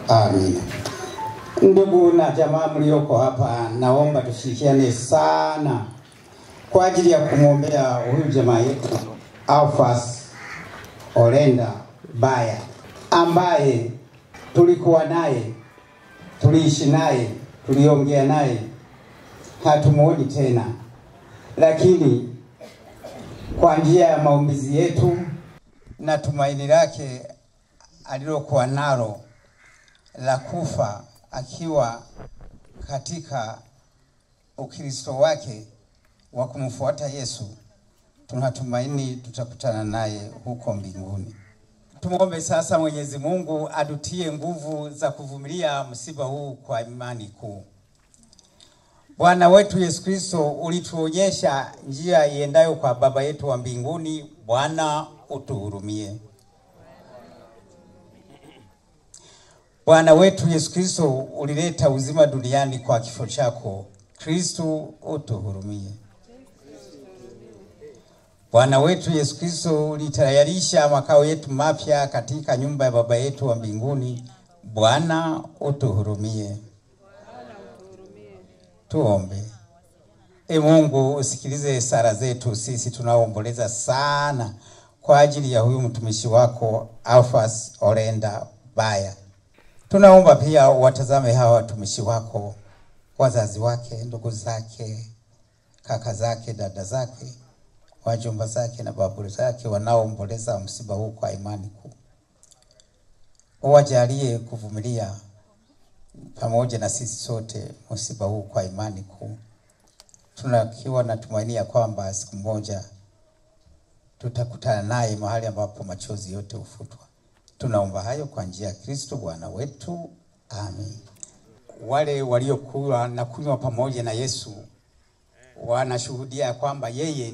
Amen. Ndugu na jamaa mlioko hapa, naomba tushirikiane sana kwa ajili ya kumwombea huyu jamaa yetu Alphas Orenda Baya, ambaye tulikuwa naye, tuliishi naye, tuliongea naye, hatumuoni tena. Lakini kwa njia ya maombi yetu na tumaini lake alilokuwa nalo la kufa akiwa katika Ukristo wake wa kumfuata Yesu, tunatumaini tutakutana naye huko mbinguni. Tumuombe sasa Mwenyezi Mungu atutie nguvu za kuvumilia msiba huu kwa imani kuu. Bwana wetu Yesu Kristo, ulituonyesha njia iendayo kwa Baba yetu wa mbinguni. Bwana utuhurumie. Bwana wetu Yesu Kristo, ulileta uzima duniani kwa kifo chako. Kristo utuhurumie. Bwana wetu Yesu Kristo, ulitayarisha makao yetu mapya katika nyumba ya Baba yetu wa mbinguni. Bwana utuhurumie. Tuombe. Mungu, usikilize sala zetu sisi tunaoomboleza sana kwa ajili ya huyu mtumishi wako Alphas Orenda Baya. Tunaomba pia watazame hawa watumishi wako, wazazi wake, ndugu zake, kaka zake, dada zake, wajomba zake na babu zake wanaoomboleza msiba huu kwa imani kuu. Uwajalie kuvumilia pamoja na sisi sote msiba huu kwa imani kuu. Tunakiwa na tumaini ya kwamba siku moja tutakutana naye mahali ambapo machozi yote hufutwa. Tunaomba hayo kwa njia ya Kristo Bwana wetu. Amen. Wale waliokuwa na kunywa pamoja na Yesu wanashuhudia kwamba yeye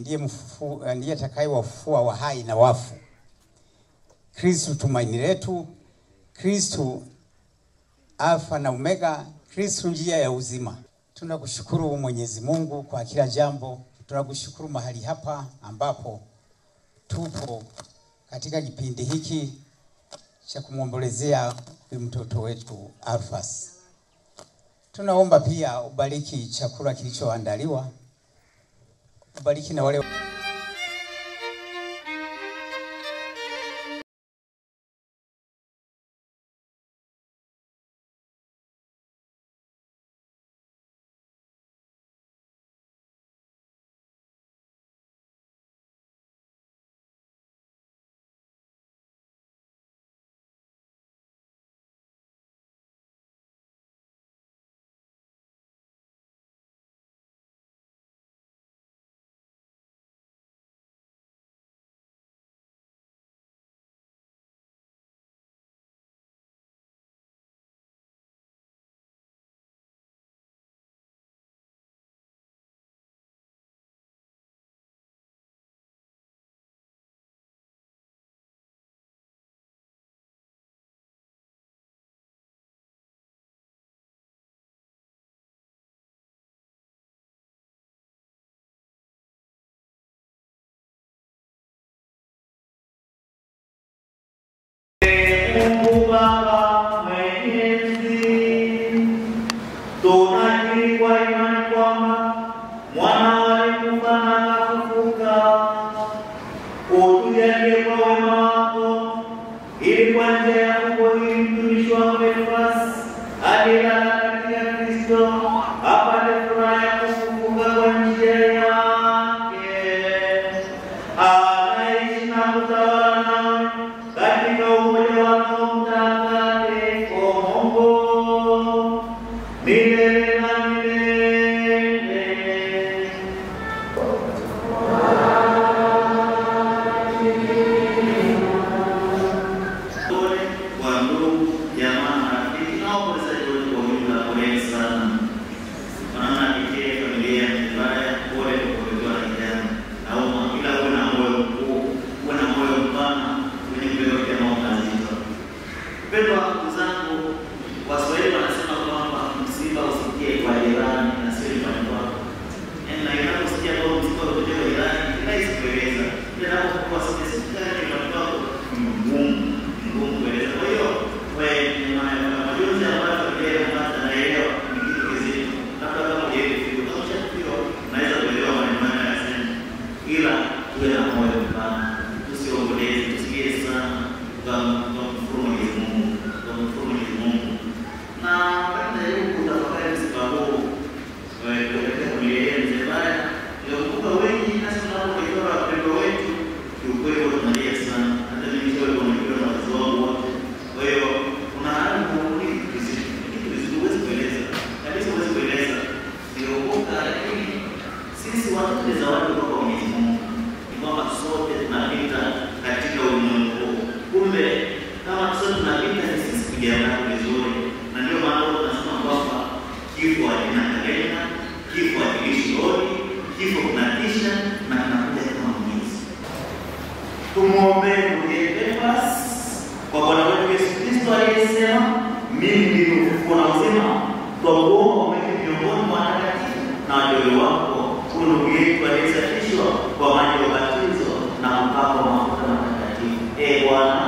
ndiye atakayewafufua wahai na wafu. Kristo tumaini letu, Kristo Alfa na Omega, Kristo njia ya uzima. Tunakushukuru Mwenyezi Mungu kwa kila jambo. Tunakushukuru mahali hapa ambapo tupo katika kipindi hiki cha kumwombolezea mtoto wetu Alphas. Tunaomba pia ubariki chakula kilichoandaliwa. Ubariki na wale ngumu kueleza. Kwa hiyo zote za watu kwa Mwenyezi Mungu. Ni kwamba sote tunapita katika ulimwengu huu. Kumbe kama sote tunapita ni sisi kujiandaa vizuri. Na ndio maana tunasema kwamba kifo hakina kalenda, kifo hakilishi hodi, kifo kunatisha na kinakuja kama mwizi. Tumuombe ndugu Epafras kwa Bwana wetu Yesu Kristo aliyesema, mimi ndimi ufufuo na uzima. Twakuomba umweke miongoni mwa watakatifu na wateule wako huyu ndugu yetu aliyesafishwa kwa maji ya ubatizo na mpako mafuta matakatifu. Bwana,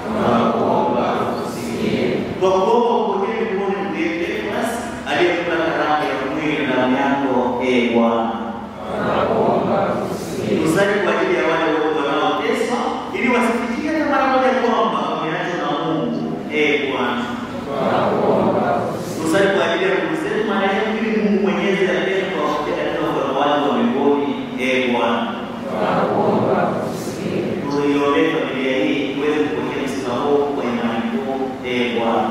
tunakuomba usikie. Twakuomba upokee miongoni ndugu Epafras aliyekupa karama ya mwili na damu yako. Bwana, tunakuomba usikie. Tusali kwa ajili ya wale wote wanaoteswa ili wasifikie hata mara moja kwamba wameachwa na Mungu. Bwana, tunakuomba usikie. Tusali kwa ajili ya ndugu zetu marehemu ili Mungu Mwenyezi apende kuwafikia katika ufalme wake wa mbinguni. Bwana, tunakuomba usikie. Tuiombee familia hii iweze kupokea msiba huu kwa imani kuu. Bwana,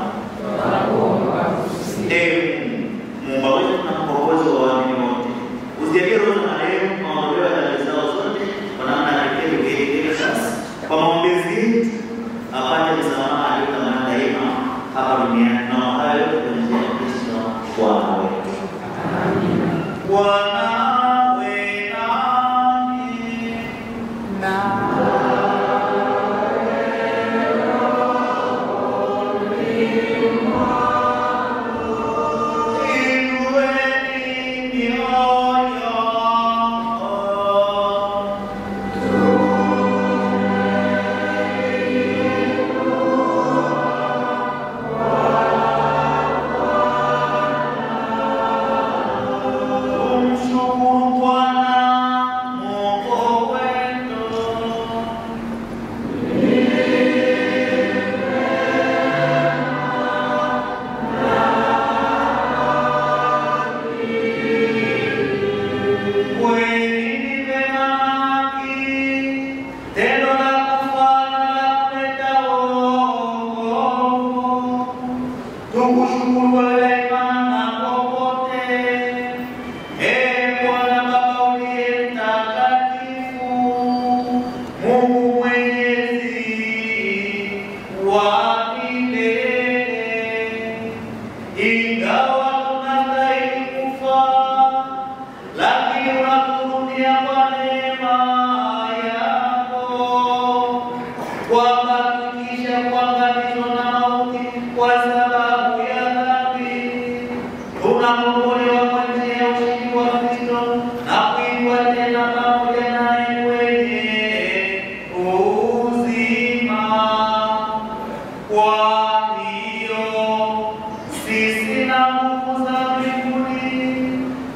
tunakuomba usikie. Muumba wetu na mkombozi wa waamini wote, usijalie roho za marehemu maondoleo ya dhambi zao zote kwa namna ya pekee uliyoielekeza sasa. Kwa maombezi yetu apate msamaha aliyotamani daima hapa duniani na hayo yote kwa njia ya Kristo Bwana wetu. Amina. Bwana awe nanyi.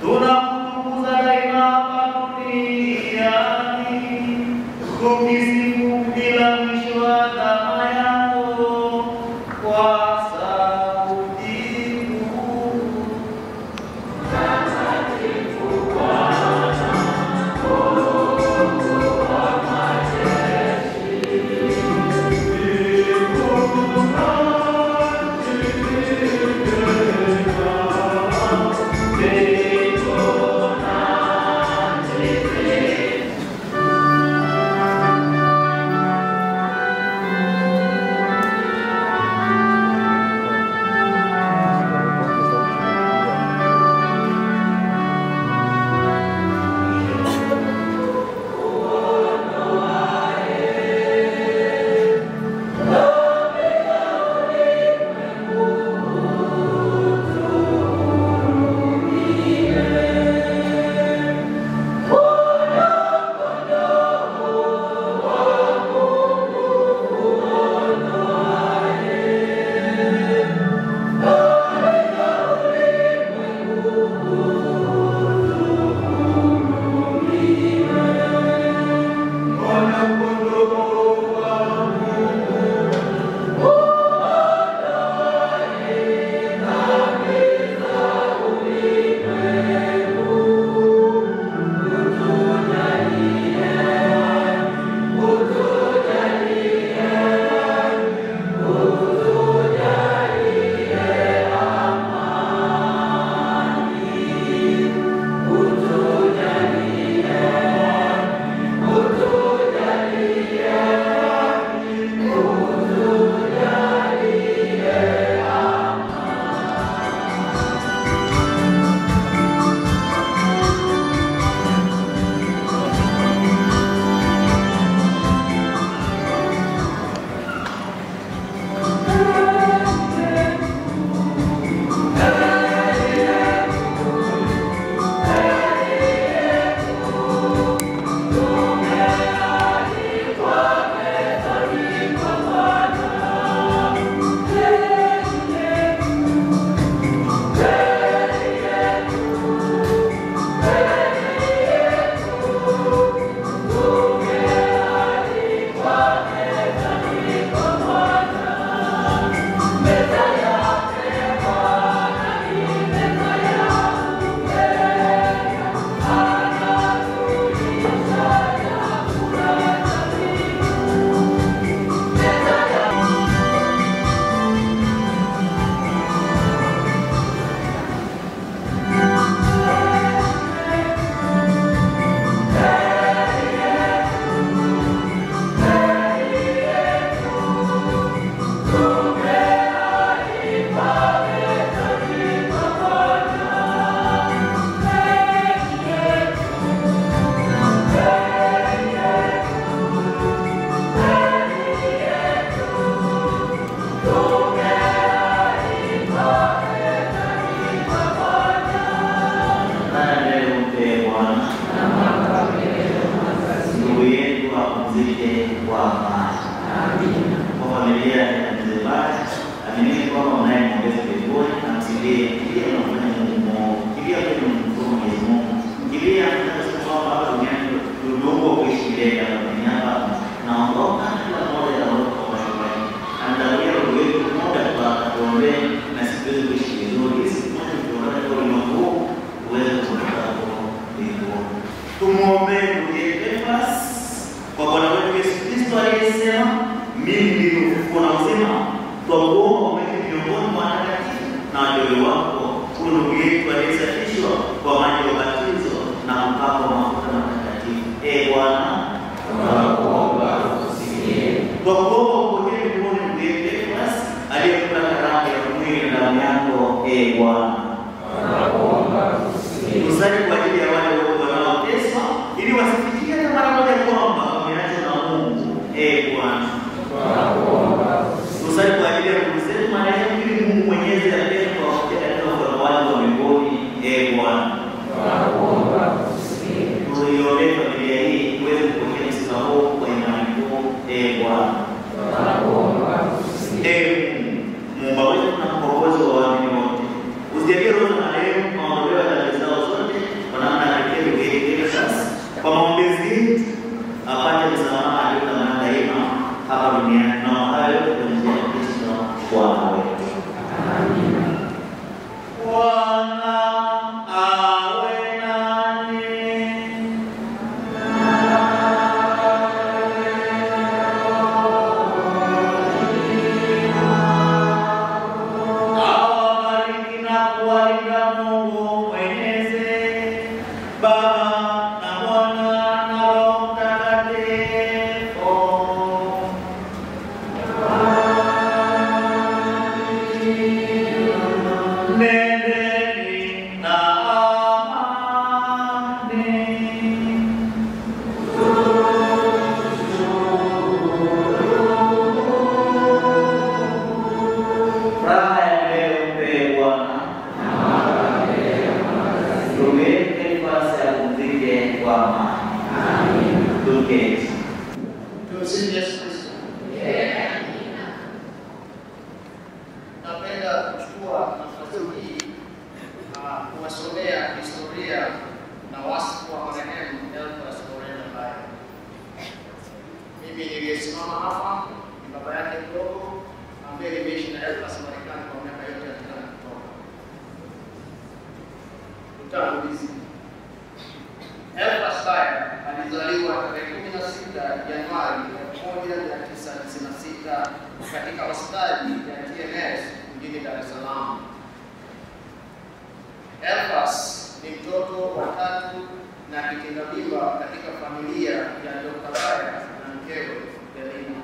Tunakutukuza daima hapa duniani. tupumzike kwa amani. Amina. Kwa familia ya mzee Baya, amini kwamba mnayemwombea mbinguni na msilie kilia na kufanya Mungu. Kilia kwa Mwenyezi Mungu. Kilia tunasema kwamba hapa duniani tumeumbwa kuishi milele hapa duniani hapa. Naondoka kila mmoja anaondoka kwa shukrani. Andalia roho yetu moja kwa kuombea na sisi tuweze kuishi vizuri. Sisi moja tuondoke kwa ulimwengu uweze kuondoka kwa mbinguni. Tumuombe ndugu Epafras kwa Bwana wetu Yesu Kristo aliyesema, mimi ndimi ufufuo na uzima. Twakuomba umweke miongoni mwa watakatifu na wateule wako huyu ndugu yetu aliyesafishwa kwa maji ya ubatizo na mpako wa mafuta matakatifu. Bwana, tunakuomba usikie. Twakuomba upokee miongoni ndugu Epafras aliyekula karamu ya mwili na damu yako. Bwana, tunakuomba usikie. Tusali kwa ajili ya wale wanaoteswa ili wasifikie hata mara moja kwamba wameachwa na Mungu. Bwana, tunakuomba usikie. Tusali kwa ajili ya ndugu zetu marehemu ili Mungu Mwenyezi apende kuwafikia katika ufalme wake wa mbinguni. Bwana, tunakuomba usikie. Tuiombee familia hii iweze kupokea msiba huu kwa imani kuu. Bwana, tunakuomba usikie. Muumba wetu na mkombozi wa waamini wote, usijalie roho za marehemu maondoleo ya dhambi zao zote kwa namna ya pekee ndugu yetu sasa. Kwa maombezi yetu apate msamaha aliyotamani daima hapa duniani na hayo kwa njia ya Kristo Bwana wetu. Amina. Bwana awe nanyi. Awabariki na kuwalinda Mungu Mwenyezi, Baba na Mwana na Roho Mtakatifu. Nendeni na amani. Raha ya leo mpe Bwana. Tumeke nafasi ya kupumzika kwa amani. Tuketi. Tumsifu Yesu Kristo. Napenda kuchukua nafasi hii kuwasomea historia na wasifu wa marehemu Epafras Orenda Baya. Mimi niliyesimama hapa ni baba yake mdogo ambaye nimeishi na Epafras Marekani kwa miaka yote ya kutoka. Utangulizi. Epafras Baya alizaliwa tarehe 16 Januari 1996 katika hospitali ya TMS mjini Dar es Salaam. Epafras ni mtoto wa tatu na kitinda mimba katika familia ya Dr. Baya na mkewe Delina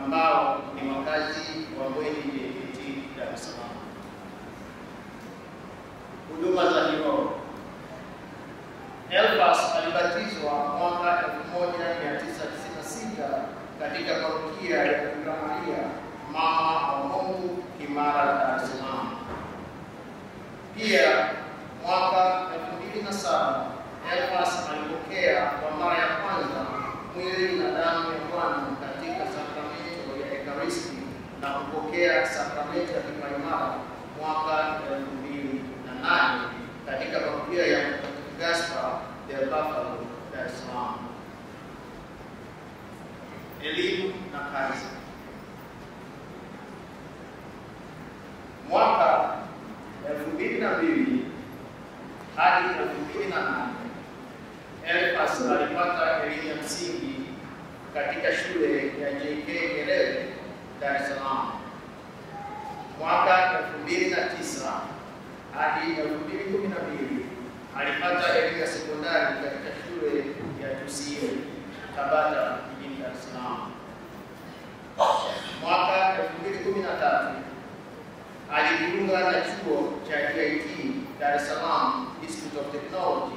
ambao ni wakazi wa Mbweni JKT Dar es Salaam. Huduma za kiroho. Epafras alibatizwa mwaka 1996 katika parokia ya Bikira Maria Mama wa Mungu Kimara, Dar es Salaam. Pia mwaka 2007 Epafras alipokea kwa mara ya kwanza mwili na damu ya Bwana katika sakramento ya Ekaristi na kupokea sakramento ya kipaimara mwaka 2008 katika parokia ya Gaspar del Bufalo, Dar es Salaam. Elimu na kazi. Mwaka 2002 hadi 2008 Epafras alipata elimu ya msingi katika shule ya JK Nyerere, Dar es Salaam. Mwaka 2009 hadi 2012 alipata elimu ya sekondari katika shule ya Tusiwe, Tabata, jijini Dar es Salaam. Mwaka 2013 alijiunga na chuo cha DIT Dar es Salaam Institute of Technology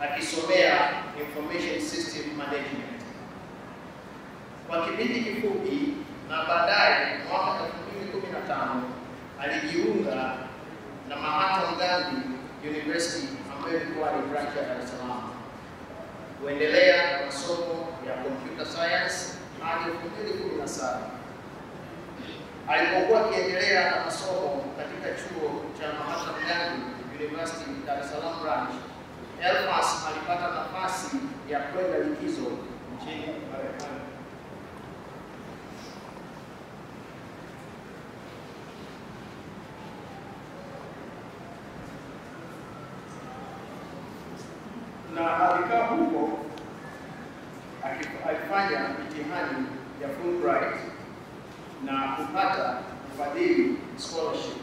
akisomea Information System Management. Kwa kipindi kifupi na baadaye mwaka 2015 alijiunga na Mahatma Gandhi University ambayo ilikuwa ni branch ya Dar es Salaam. kuendelea na masomo ya computer science hadi 2017. Alipokuwa akiendelea na masomo katika chuo cha Mahatma Gandhi University Dar es Salaam branch, Elfas alipata nafasi ya kwenda likizo nchini Marekani. Na alikaa huko akifanya mitihani ya Fulbright na kupata ufadhili scholarship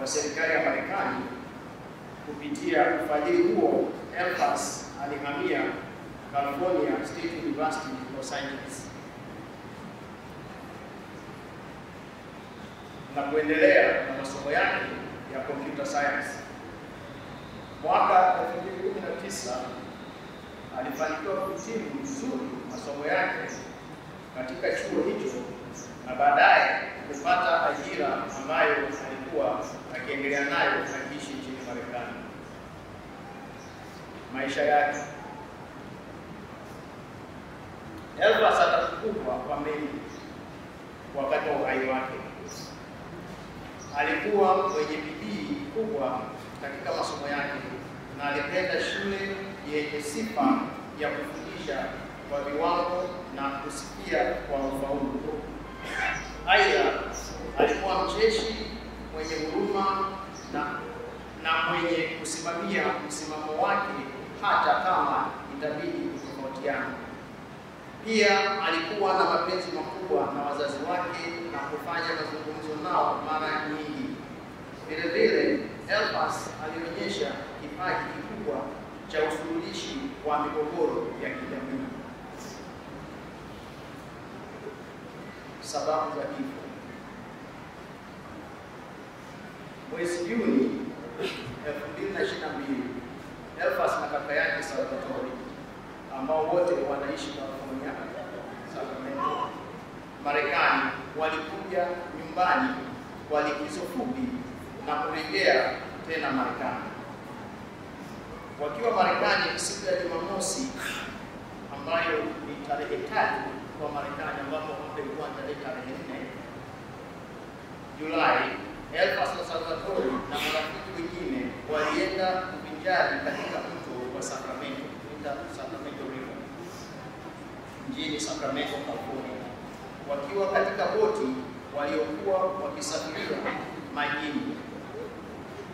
wa serikali ya Marekani. Kupitia ufadhili huo, Elfas alihamia California State University Los Angeles na kuendelea na masomo yake ya computer science. Mwaka 2019 alifanikiwa kuhitimu vizuri masomo yake katika chuo hicho na baadaye kupata ajira ambayo alikuwa akiendelea nayo akiishi nchini Marekani. Maisha yake. Elfas atakumbukwa kwa mengi wakati wa uhai wake. Alikuwa mwenye bidii kubwa katika masomo yake na alipenda shule yenye sifa ya kufundisha kwa viwango na kusikia kwa ufaulu. Aidha, alikuwa mcheshi, mwenye huruma na mwenye kusimamia msimamo wake hata kama itabidi kutofautiana. Pia alikuwa na mapenzi makubwa na wazazi wake na kufanya mazungumzo nao mara nyingi. Vile vile, Elfas alionyesha kipaji kikubwa cha usuluhishi wa migogoro ya kijamii. Sababu za kifo. Mwezi Juni 2022, Elfas na kaka yake Salvatore, ambao wote wanaishi California, Sacramento, Marekani, walikuja nyumbani kwa likizo fupi na kurejea tena Marekani. Wakiwa Marekani siku ya Jumamosi ambayo ni tarehe 3 kwa Marekani, ambapo hapo ilikuwa tarehe 4 Julai, Elfas na Salvatore na marafiki wengine walienda kuvinjari katika mto wa Sacramento, Sacramento River, mjini Sacramento, California. Wakiwa katika boti waliokuwa wakisafiria majini,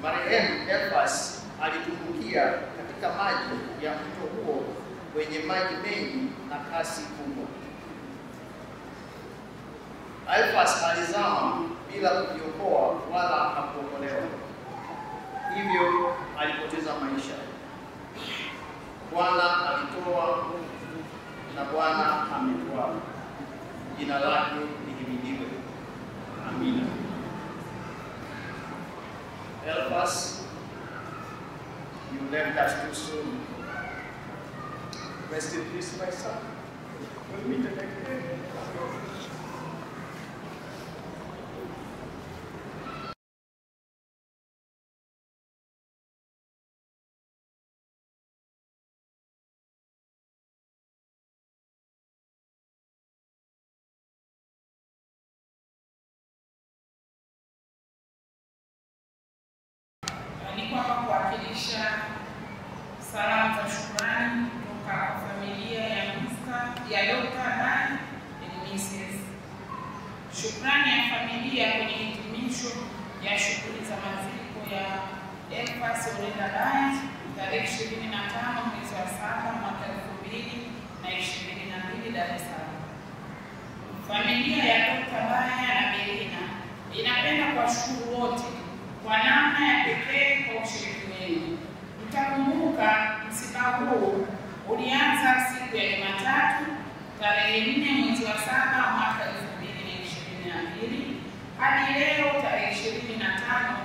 marehemu Elfas alitumbukia katika maji ya mto huo wenye maji mengi na kasi kubwa. Elfas alizama bila kujiokoa wala hakuokolewa, hivyo alipoteza maisha. Bwana alitoa na Bwana ametwaa. Jina lake lihimidiwe. Amina. Elfas, you left us too soon. Rest in peace, my son. We'll meet again. Ni kwamba kuwakilisha salamu za shukrani kutoka kwa familia ya Dr. Dan and Mrs. Shukrani ya familia kwenye hitimisho ya shughuli za maziko ya Elfas Orenda Dan tarehe 25 mwezi wa 7 mwaka 2022 Dar es Salaam. Familia ya Dr. Baya na Belina inapenda kuwashukuru wote kwa namna ya pekee kwa ushiriki wenu. Mtakumbuka msiba huu ulianza siku ya Jumatatu tarehe 4 mwezi wa 7 mwaka 2022 hadi leo tarehe 25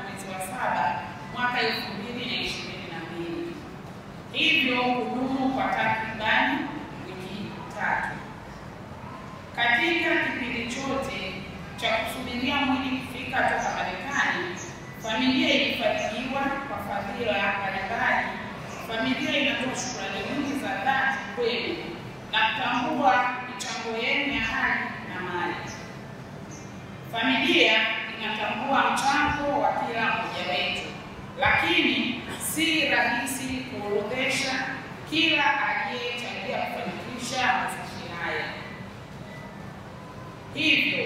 mwezi wa 7 mwaka 2022, hivyo kudumu kwa takribani wiki 3. Katika kipindi chote cha kusubiria mwili kufika toka Marekani, familia ilifadhiliwa kwa fadhila mbalimbali familia inatoa shukrani nyingi za dhati kwenu na kutambua michango yenu ya hali na mali. Familia inatambua mchango wa kila mmoja wetu, lakini si rahisi kuorodhesha kila aliyechangia kufanikisha mazishi haya. Hivyo,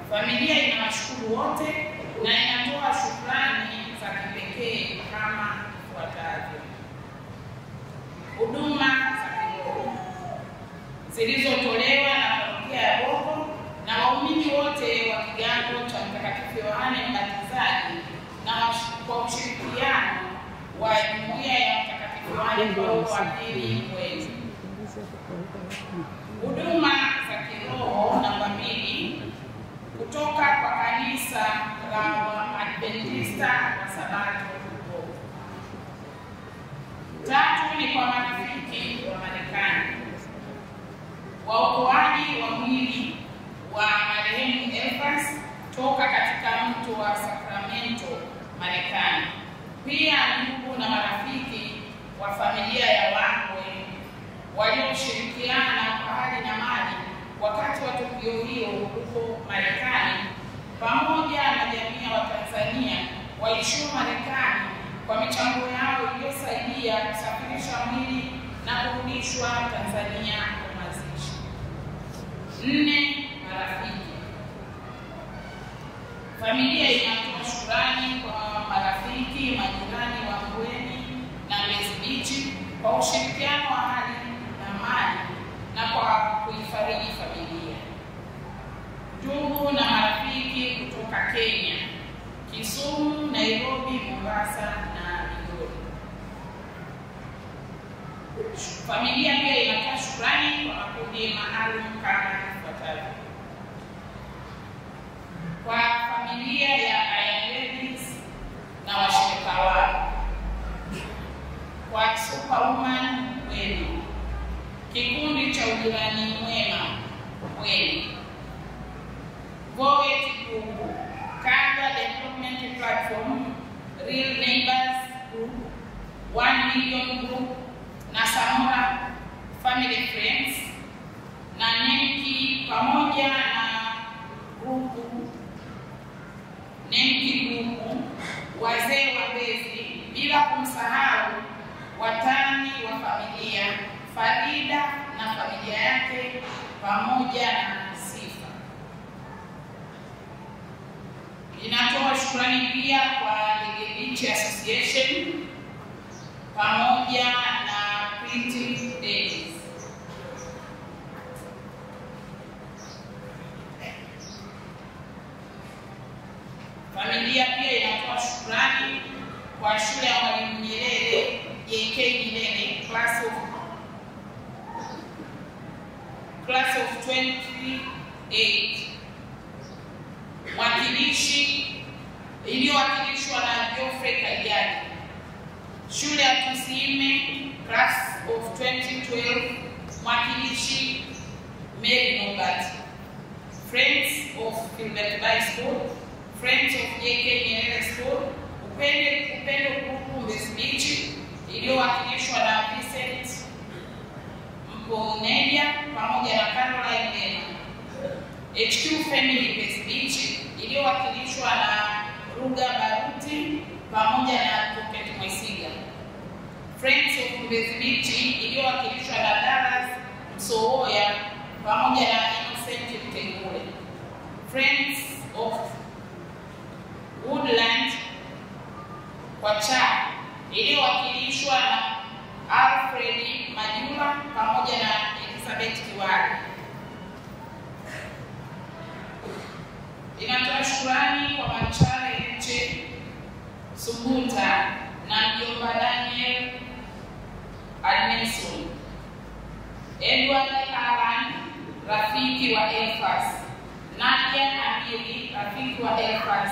familia inawashukuru wote na inatoa shukrani za kipekee kama ifuatavyo. Huduma za kiroho zilizotolewa na parokia ya Boko na waumini wote wa kigango cha Mtakatifu Yohane Mbatizaji na kwa ushirikiano wa Jumuiya ya Mtakatifu Yohane Paulo wa Pili Mwezi. Huduma za kiroho namba 2 kutoka kwa kanisa la Waadventista wa Sabato Boko. 3 ni kwa marafiki wa Marekani, waokoaji wa mwili wa marehemu Elfas toka katika mto wa Sacramento, Marekani. Pia ndugu na marafiki wa familia ya Wangwe walioshirikiana kwa hali na mali wakati wa tukio hilo huko Marekani, pamoja na jamii ya Watanzania waishio Marekani kwa michango yao iliyosaidia kusafirisha mwili na kurudishwa Tanzania kwa mazishi. 4. Marafiki. Familia inatoa shukrani kwa marafiki, majirani wa Mbweni na Mbezi Beach kwa ushirikiano wa hali na mali na kwa kuifariji familia. Ndugu na marafiki kutoka Kenya, Kisumu, Nairobi, Mombasa na Migori. Familia pia inatoa shukrani kwa makundi maalum kama ifuatavyo. Kwa familia ya Iron Ladies na washirika wao, kwa Superwoman wenu, kikundi cha ujirani mwema wenu, Voet Group, Kanda Development Platform, Real Neighbors Group, 1 Million Group na Samora Family Friends na Nemki pamoja na grupu Nemki Grupu, wazee wa Mbezi, bila kumsahau watani wa familia Farida na familia yake pamoja na Sifa. Inatoa shukrani pia kwa Ndege Beach Association pamoja na Pretty Days. Familia pia inatoa shukrani kwa shule ya Mwalimu Nyerere JK Nyerere class of 28 mwakilishi iliyowakilishwa na Geoffrey Kajiadi. Shule ya Tusime class of 2012 mwakilishi Mary Nobati. Friends of Philbert Bay School, Friends of JK Nyerere School, Upendo Group Mbezi Beach iliyowakilishwa na Vincent Mponeja pamoja na Caroline Lema. HQ Family Mbezi Beach iliyowakilishwa na Ruga Baruti pamoja na Advocate Mwesiga. Friends of Mbezi Beach iliyowakilishwa na Dallas Msooya pamoja na Innocent Mtengule. Friends of Woodland kwa Cha iliyowakilishwa na Alfred Majula pamoja na Elizabeth Kiwari. Inatoa shukrani kwa Machare Eche Subuta na mjomba Daniel Admeson, Edward Alan rafiki wa Elfas, Nadia Amiri rafiki wa Elfas,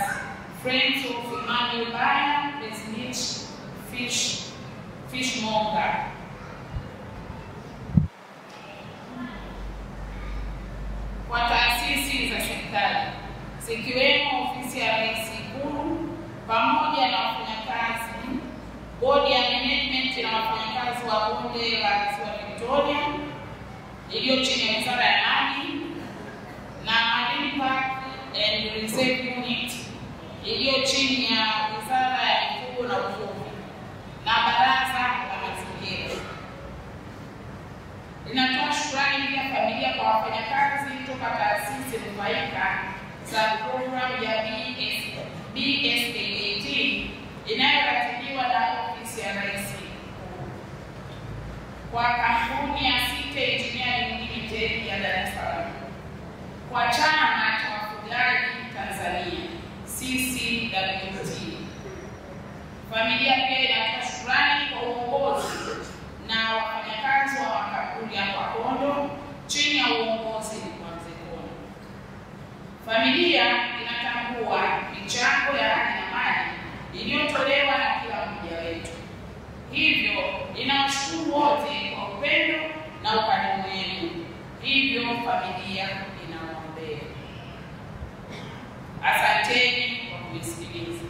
Friends of Emmanuel Baya, Resnich Fishmonger. Kwa taasisi za serikali zikiwemo ofisi ya Rais Ikulu pamoja na wafanyakazi, bodi ya management na wafanyakazi bonde la Ziwa Victoria iliyo chini ya Wizara ya Maji, na Marine Park and Reserve Unit iliyo chini ya Wizara ya Mifugo na Uvuvi, na Baraza la Mazingira. Ninatoa shukrani pia familia kwa wafanyakazi kutoka taasisi nufaika za programu ya BSAAT inayoratibiwa na Ofisi ya Rais, kwa kampuni ya City Engineering Limited ya Dar es Salaam, kwa Chama cha Wafugaji Tanzania CCWT. Familia pia inatoa shukrani kwa uongozi na wafanyakazi wa makaburi ya Kondo chini ya uongozi wa Mzee Kondo. Familia inatambua michango ya haki na mali iliyotolewa na kila mmoja wetu, hivyo inawashukuru wote kwa upendo na ukarimu wenu. Hivyo familia inawaombea. Asanteni kwa kunisikiliza.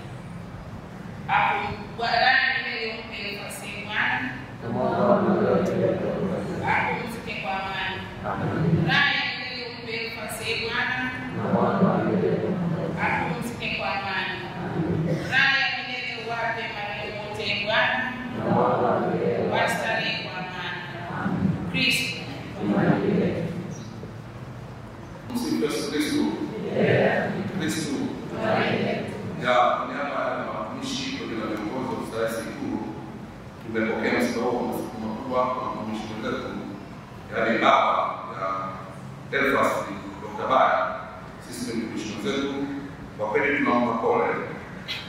Hapo Bwana milele umpe nafasi Bwana. Hapo msike kwa amani. Raya milele umpe nafasi Bwana. Hapo msike kwa amani. Raya milele wape marehemu wote Bwana. Wastari kwa amani. Kristo. Msifu Yesu Kristo. Kristo. Ya niaba ya watumishi na viongozi wa Msalasi Kuu, tumepokea msiba huu mkubwa kwa watumishi wetu, yaani baba ya Elfas Dr. Baya. Sisi ni watumishi wetu, kwa kweli tunaomba pole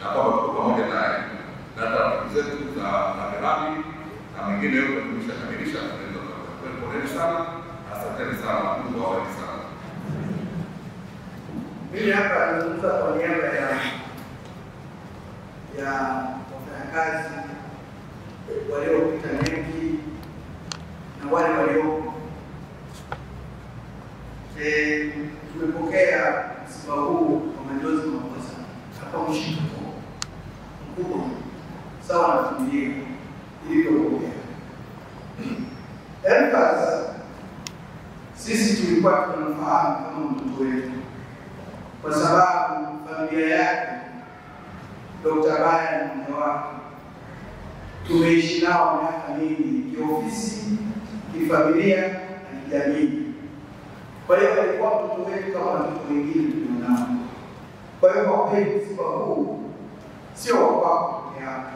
na kwamba tuko pamoja naye na taratibu zetu za Nairobi na mengine yote tumeshakamilisha. Pole sana, asanteni sana, Mungu awabariki sana. Mimi hapa nazungumza kwa niaba ya wafanyakazi waliopita mengi na wale waliopo. Tumepokea msiba huu kwa majonzi makubwa sana, hapa mshituko mkubwa sawa na familia ilivyopokea. Elfas sisi tulikuwa tunamfahamu kama mtoto wetu, kwa sababu familia yake Dr. Baya na mke wake tumeishi nao miaka mingi, kiofisi, kifamilia na kijamii. Kwa hiyo alikuwa mtoto wetu kama watoto wengine tulionao. Kwa hiyo kwa kweli msiba huu sio wa kwako peke yako,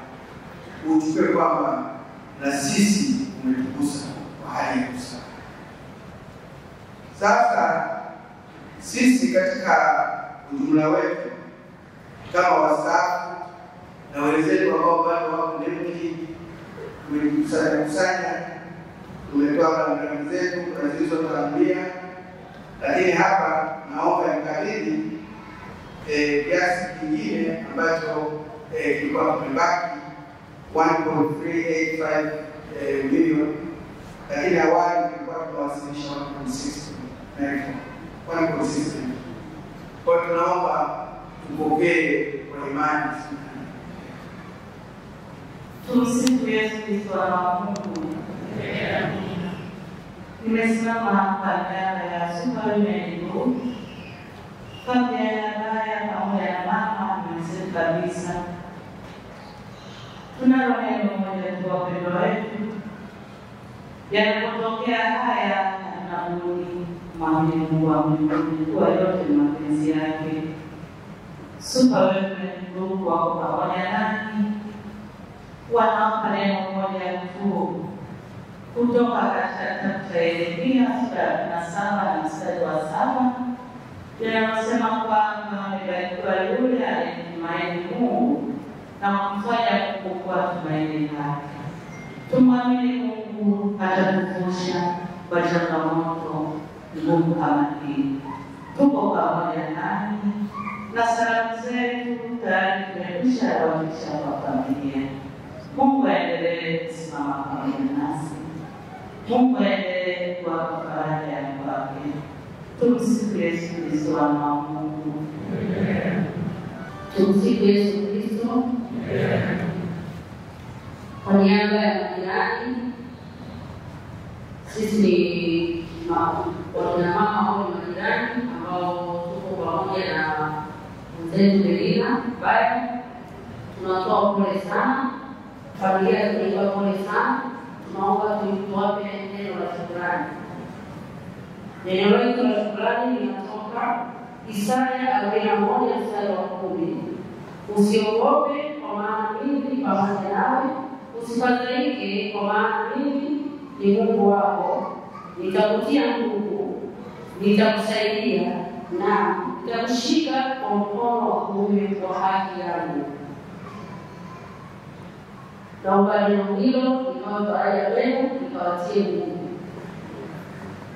uchukue kwamba na sisi umetugusa kwa hali ya sana. Sasa sisi katika ujumla wetu kama wastaafu na wenzetu ambao bado wako nemki, tumekusanya, tumetoa rambirambi zetu kwa zilizotangulia, lakini hapa naomba nikabidhi kiasi kingine ambacho kilikuwa kimebaki 1.385 milioni, lakini awali tulikuwa tunawasilisha 1.6 milioni. Kwa hiyo tunaomba tupokee kwa imani. Tumsifu Yesu Kristo wa Mungu. Nimesimama hapa mbele ya Superwomen Group, familia ya Baya pamoja na mama mzee kabisa. Tunalo neno moja tu kwa wapendwa wetu. Yanapotokea haya tunarudi maombi Mungu wa mbinguni kwa yote ni mapenzi yake. Superwomen Group wako pamoja nani, wanaomba neno moja tu kutoka katika kitabu cha Yeremia sura ya 7 na mstari wa 7, linalosema kwamba amebarikiwa yule anayemtumaini Mungu na kumfanya Mungu kuwa tumaini lake. Tumwamini Mungu atatuvusha kwa changamoto ngumu kama hii. Tuko pamoja nani na salamu zetu tayari tumekwisha wafikisha kwa familia. Mungu aendelee kusimama pamoja nasi. Mungu aendelee kuwapa faraja ya kwake. Tumsifu Yesu Kristo wa Mungu. Tumsifu Yesu Kristo. Kwa niaba ya majirani Sisi ni wakina mama au majirani ambao tuko pamoja na mzee Belina Baya. Tunatoa pole sana, familia tunatoa pole sana. Tunaomba tuwape neno la shukrani. Neno letu la shukrani linatoka Isaya 41:10. Usiogope kwa maana mimi pamoja nawe, usifadhaike kwa maana mimi ni Mungu wako, nitakutia nguvu, nitakusaidia na nitakushika kwa mkono wa kuume wa haki yangu. Naomba neno hilo likawa faraja kwenu, likawatie nguvu.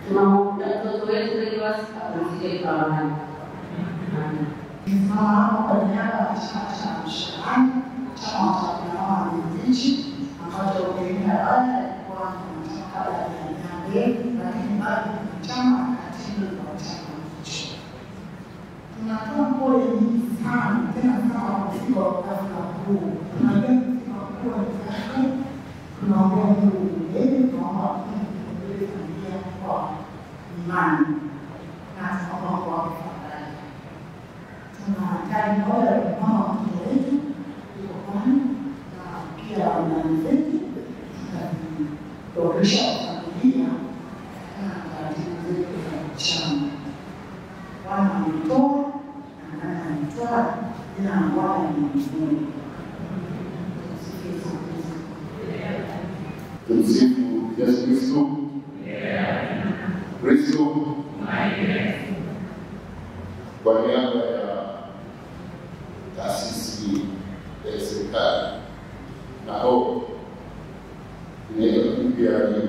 Tunaomba mtoto wetu leo apumzike kwa amani. Mama kwa niaba ya chama cha Mshikamano, chama cha wanawake wananchi ambacho ukienda baada ya kuwa tunataka ya lakini bado ni chama katibu wa chama hicho. Tunatoa pole nyingi sana tena sana kufika wakati huu. Tunajua kufika kwa ni tunaomba Mungu yeye tunaomba Mungu familia kwa imani na tunaomba kwa fadhili. Tunahitaji moja ya mama mtoto wetu yuko kwani na pia na zetu kutorisha familia na taratibu zetu za chama. Wana mtoa na mtoa ila wana ni mzuri. Tumsifu Yesu Kristo. Kristo. Kwa niaba ya taasisi ya serikali na hofu inaitwa PPRU,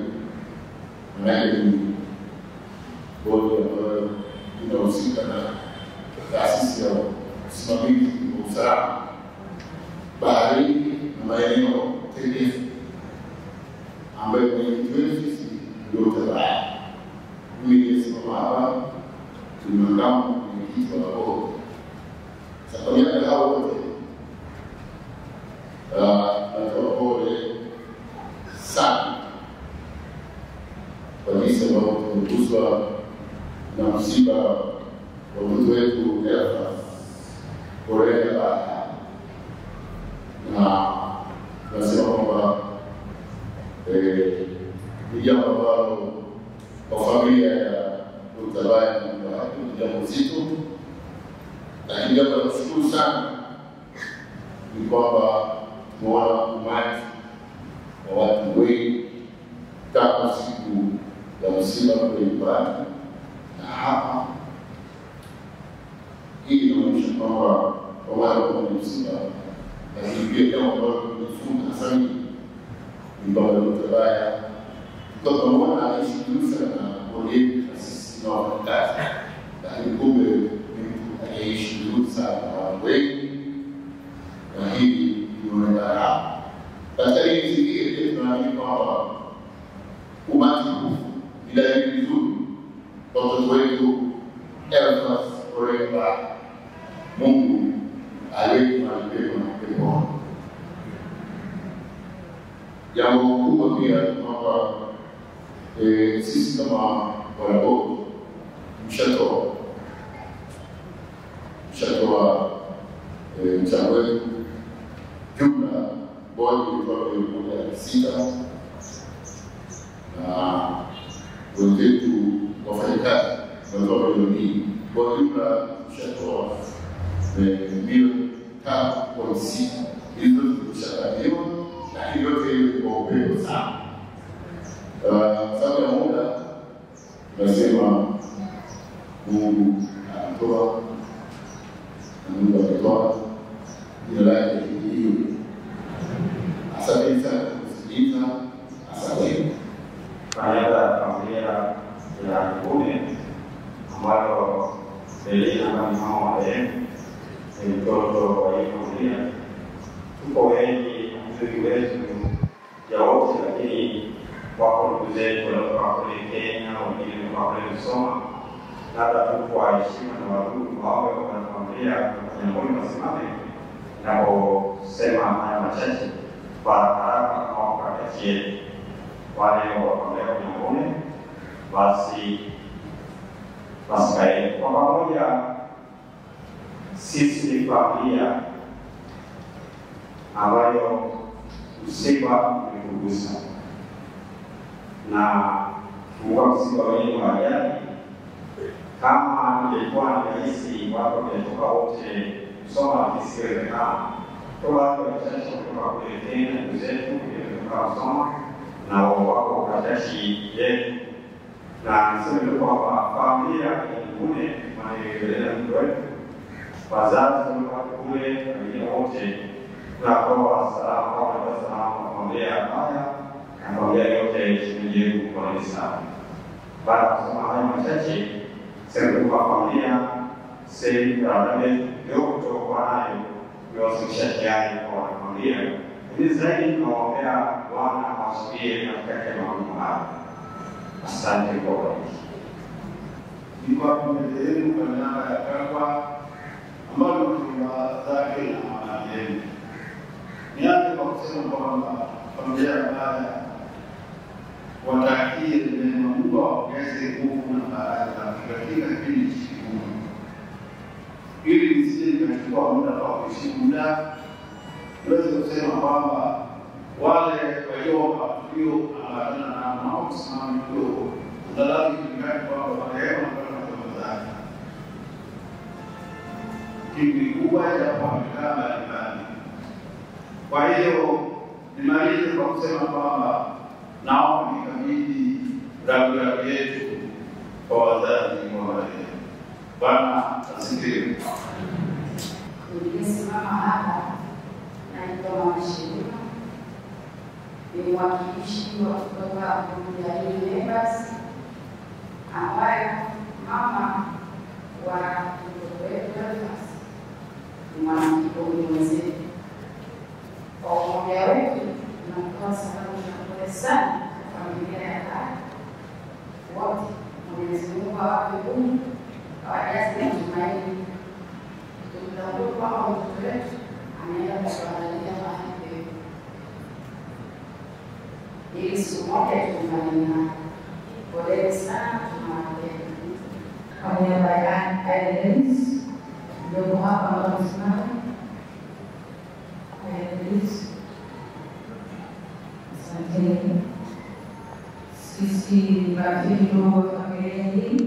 manake ni bodi ambayo inahusika na taasisi ya usimamizi wa usalama baharini na maeneo tegefu, ambayo mwenyekiti wetu sisi ndio Tabaya. Mimi nimesimama hapa tumekama mwenyekiti wa bodi. Sasa kwa niaba ya hao wote natoa pole sana kwa jinsi ambavyo tumeguswa na msiba wa mtoto wetu Elfa Korea Baya, na tunasema kwamba ni jambo ambalo kwa familia ya Dr. Baya ni jambo zito, lakini jambo la kushukuru sana ni kwamba tumeona umati wa watu wengi tangu siku ya msiba kule nyumbani na hapa. Hii inaonyesha kwamba kwa wale ambao ni msiba, lakini pia jambo ambalo tumejifunza hasa ni kwamba Dr. Baya kutoka mwana anayeshughulisha na bodi na sisi na wafanyakazi, lakini kumbe ni mtu anayeishi vizuri sana na watu wengi, na hili inaonekana hapa. Katika hili zingine tunaamini kwamba umati huu ni dalili nzuri kwa mtoto wetu Elfa Korea Baya. Mungu aliweke mahali pema peponi. Jambo kubwa pia ni kwamba sisi kama wanabodi mshatoa mchango wetu. Jumla bodi ilikuwa milioni 6 na wenzetu wafanyakazi walikuwa milioni. Kwa jumla mshatoa milioni 5.6. Hizo zilishakabidhiwa, lakini yote hiyo kwa upendo sana. Sababu ya muda tunasema Mungu anatoa na Mungu ametoa, jina lake liiwe. Asante sana kusikiliza. Asante. Kwa niaba ya familia ya Kume ambayo Belina ni mama wa Belina, ni mtoto wa hii familia, tuko wengi ndugu wetu ya wote, lakini wako ndugu zetu waliotoka kule Kenya, wengine walikuwa kule Musoma, labda tu kwa heshima na wadugu wao kwa familia kwenye moyo wasimame na kusema haya machache kwa haraka au kwa kati yetu. Wale wa familia ya Kume basi kaeni kwa pamoja. Sisi ni familia ambayo msiba umetugusa, na kwa msiba wenyewe wa ajali, kama ilikuwa ni rahisi watu wametoka wote kusoma, kisiwezekana kwa watu wachache kutoka kule tena ndugu zetu kutoka kusoma na wako wachache yetu, na niseme kwamba familia kule wanaendelea mtu wetu, wazazi kule wengine wote tunatoa salamu kwa familia haya na familia yote chini kwa Islam. Baada ya kusema haya machache, sema kwa familia sasa ndio kutoka nayo kuwasilisha tayari kwa familia. Ni zaidi tunaombea Bwana awasikie katika mambo haya. Asante kwa wote. Kwa mbele kwa niaba ya Kagwa ambao ni zake na wanajeni. Nianze kwa kusema kwamba familia Baya watakie neno Mungu aongeze nguvu na baraka katika kipindi kigumu, ili nisije nikachukua muda wa kuheshimu muda, niweze kusema kwamba wale walioomba tulioambatana na nao kusimama kidogo udalali kulingana kwamba marehemu kwa zake kikubwa cha kuamka mbalimbali. Kwa hiyo nimalize kwa kusema kwamba naomba nikabidhi rambirambi yetu kwa wazazi wa marehemu. Bwana asifiwe. Nilisimama hapa naitwa Mama Shirima, ni mwakilishi wa kutoka Jamii Members, ambayo mama wa mtoto wetu ni mwanamke mwenzetu. Kwa umoja wetu tunatoa salamu na pole sana kwa familia ya Baya wote. Mwenyezi Mungu awape nguvu, awajaze matumaini. Tunatambua kwamba mtoto wetu anaenda kuangalia mahali pema, ili siku moja tuungane naye. Poleni sana, tunawapenda. Kwa niaba ya Elis, ndio hapa ambao tunasimama. Elis, asante. Sisi marafiki wa familia hii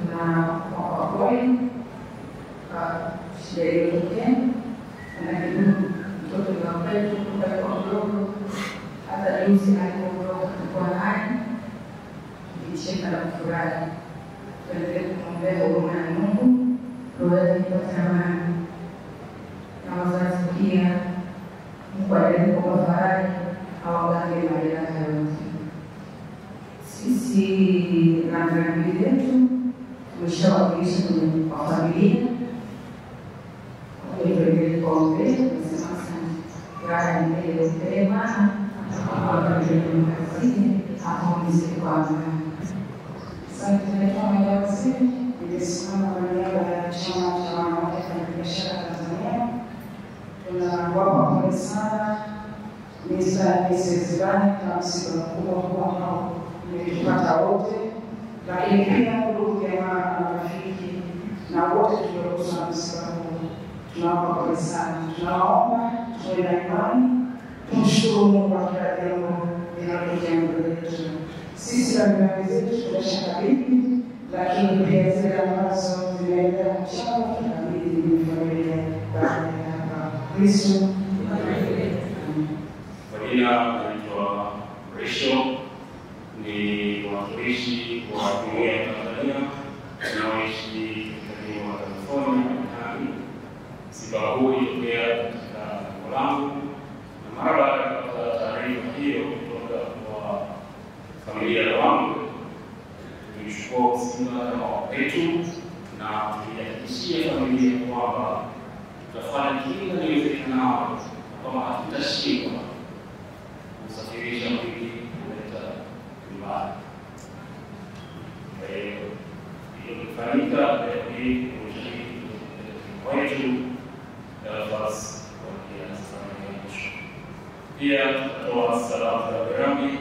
tunakuwa pole kwa shida iliyotokea, na mtoto wa kwetu kwa mdogo hata juzi alipoondoka tulikuwa naye tukicheka na kufurahi. Tuendelee kumwombea huruma ya Mungu tuweze kupata amani, na wazazi pia Mungu aendelee kuwapa faraja, awagawie majeraha yote. Sisi rambirambi zetu tumeshawakilisha kwa familia, tuendelee kuombea. Tunasema asante. Raha mbele upema apumzike kwa amani. Asante. Naitwa Maria Waziri, nimesimama kwa niaba ya chama cha wanawake na biashara Tanzania. Tunawapa pole sana Mr. na Mrs. Baya na msiba mkubwa ambao umetupata wote, lakini pia ndugu jamaa na marafiki na wote tulioguswa na msiba huu. Tunawapa pole sana. Tunaomba tuwe na imani, tumshukuru Mungu kwa kila jambo linalotokea mbele yetu. Sisi rambirambi zetu tumeshakabidhi, lakini pia zile ambazo zinaendelea kuchanga tunakabidhi ni familia baada ya hapa. Kristo kwa jina naitwa Rachel, ni mwakilishi wa jumuiya ya Tanzania tunaoishi katika mkoa wa California. Msiba huu ulitokea katika eneo langu, na mara baada ya kupata taarifa hiyo kutoka kwa familia ya wangu, tulichukua msiba kama wetu na tulihakikishia familia kwamba tutafanya kila liwezekanalo kama hatutashindwa kusafirisha mwili kuleta nyumbani. Hiyo ilifanyika leo hii wetu basi kwa Tanzania. Pia tutatoa salamu za rambirambi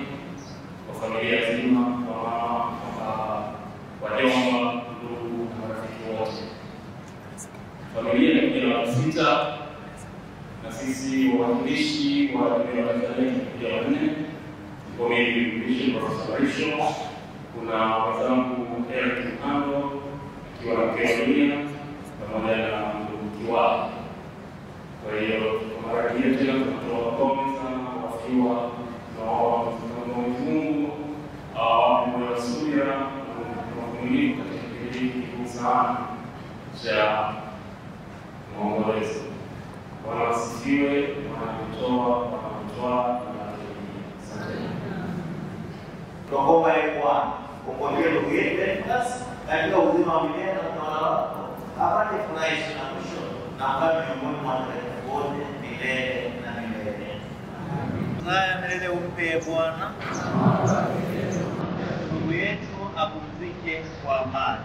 kwa familia nzima, kwa Division Professor Risho, kuna wazangu Eric Mhando akiwa na Kenya pamoja na ndugu Kiwala. Kwa hiyo kwa mara nyingine tena tunatoa pole sana wafiwa na Mwenyezi Mungu moyo wa subira na uvumilivu katika kipindi hiki kigumu sana cha maombolezo. Bwana wasifiwe, wanatoa Tunaomba Bwana kumwambia ndugu yetu basi katika uzima wa milele na utawala wako apate furaha isiyo na mwisho na kuwa miongoni mwa watakatifu wote milele na milele. Furaha ya milele umpe Bwana. Ndugu yetu apumzike kwa amani.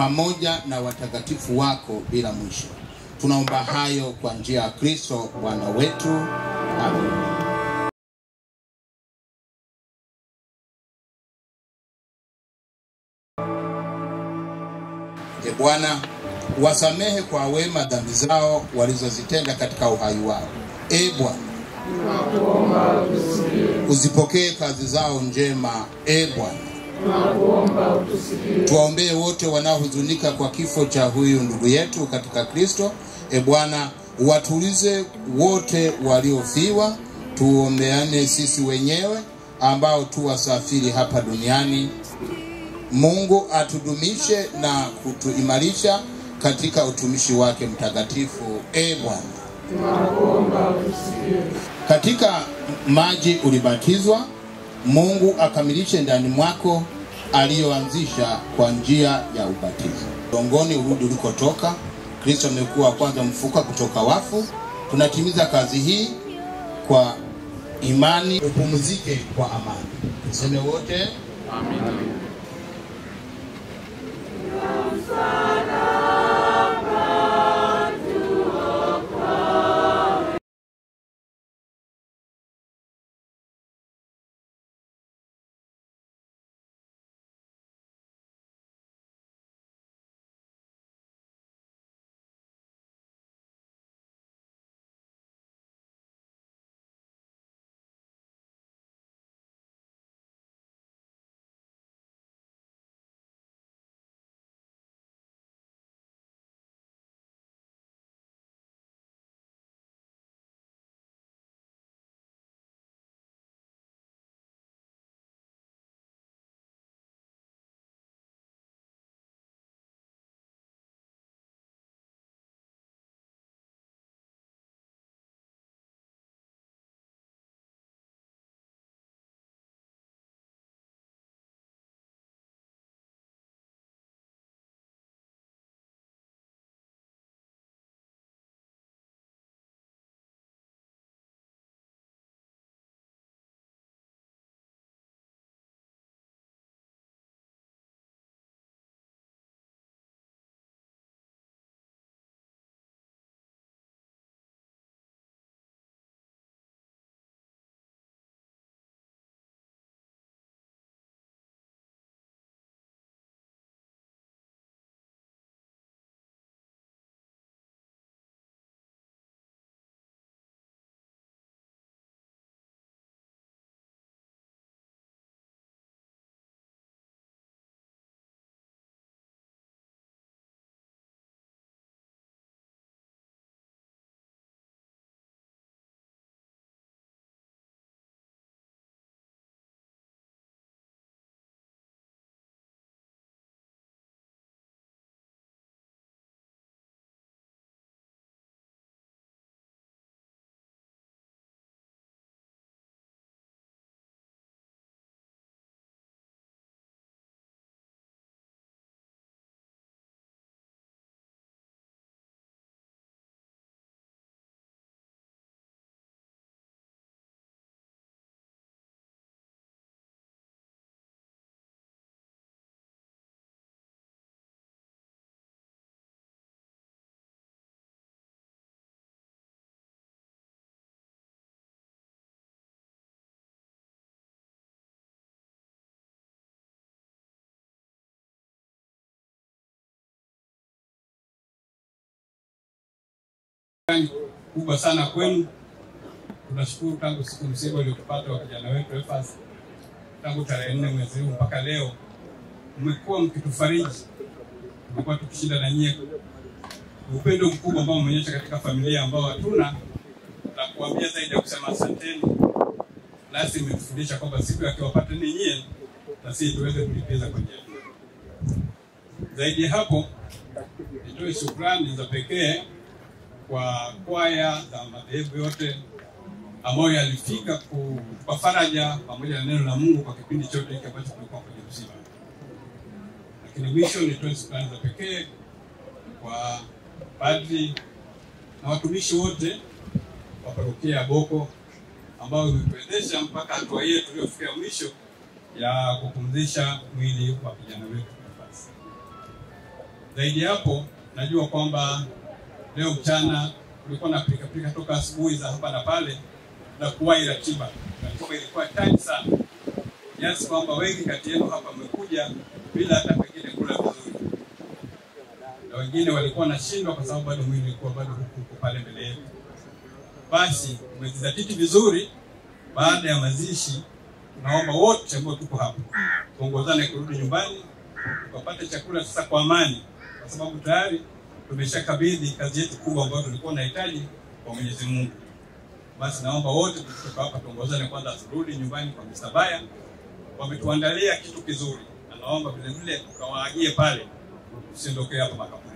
pamoja na watakatifu wako bila mwisho. Tunaomba hayo kwa njia ya Kristo Bwana wetu. Amen. Bwana, wasamehe kwa wema dhambi zao walizozitenda katika uhai wao. Bwana, uzipokee kazi zao njema. Bwana, tuwaombee wote wanaohuzunika kwa kifo cha huyu ndugu yetu katika Kristo. Bwana, watulize wote waliofiwa. Tuombeane sisi wenyewe ambao tu wasafiri hapa duniani. Mungu atudumishe na kutuimarisha katika utumishi wake mtakatifu. Bwana, katika maji ulibatizwa. Mungu akamilishe ndani mwako aliyoanzisha kwa njia ya ubatizo. Dongoni urudi ulikotoka. Kristo amekuwa kwanza mfuka kutoka wafu. Tunatimiza kazi hii kwa imani. Upumzike kwa amani. Tuseme wote amina. Kubwa sana kwenu. Tunashukuru tangu siku msiba uliotupata wa kijana wetu Efas, tangu tarehe 4 mwezi huu mpaka leo mmekuwa mkitufariji, mmekuwa tukishinda na nyie. Upendo mkubwa ambao mmeonyesha katika familia ambao hatuna la kuambia zaidi ya kusema asanteni. Nasi mmetufundisha kwamba siku yakiwapata ni nyie na sisi tuweze kulipiza kwa njia. Zaidi ya hapo, nitoe shukrani za pekee kwa kwaya za madhehebu yote ambao yalifika kwa faraja pamoja na neno la Mungu kwa kipindi chote hiki ambacho tulikuwa kwenye msiba. Lakini mwisho nitoe shukrani za pekee kwa padri na watumishi wote wa parokia ya Boko ambao wametuwezesha mpaka hatua hii tuliyofikia mwisho ya kupumzisha mwili wa kijana wetu. Zaidi hapo, najua kwamba leo mchana kulikuwa na pilika toka asubuhi za hapa na pale na kuwahi ratiba. Ratiba ilikuwa tight sana. Yes, kwamba wengi kati yenu hapa mmekuja bila hata pengine kula vizuri. Na wengine walikuwa nashindwa kwa sababu bado mwili ulikuwa bado huko pale mbele yetu. Basi umejizatiti vizuri. Baada ya mazishi, naomba wote ambao tuko hapa tuongozane kurudi nyumbani, tukapate chakula sasa kwa amani, kwa sababu tayari tumeshakabidhi kazi yetu kubwa ambayo tulikuwa tunahitaji kwa Mwenyezi Mungu. Basi naomba wote tutoka hapa tuongozane kwanza turudi nyumbani kwa Mr. Baya. Wametuandalia kitu kizuri. Na naomba vile vile tukawaagie pale, usiondoke hapa makaburi.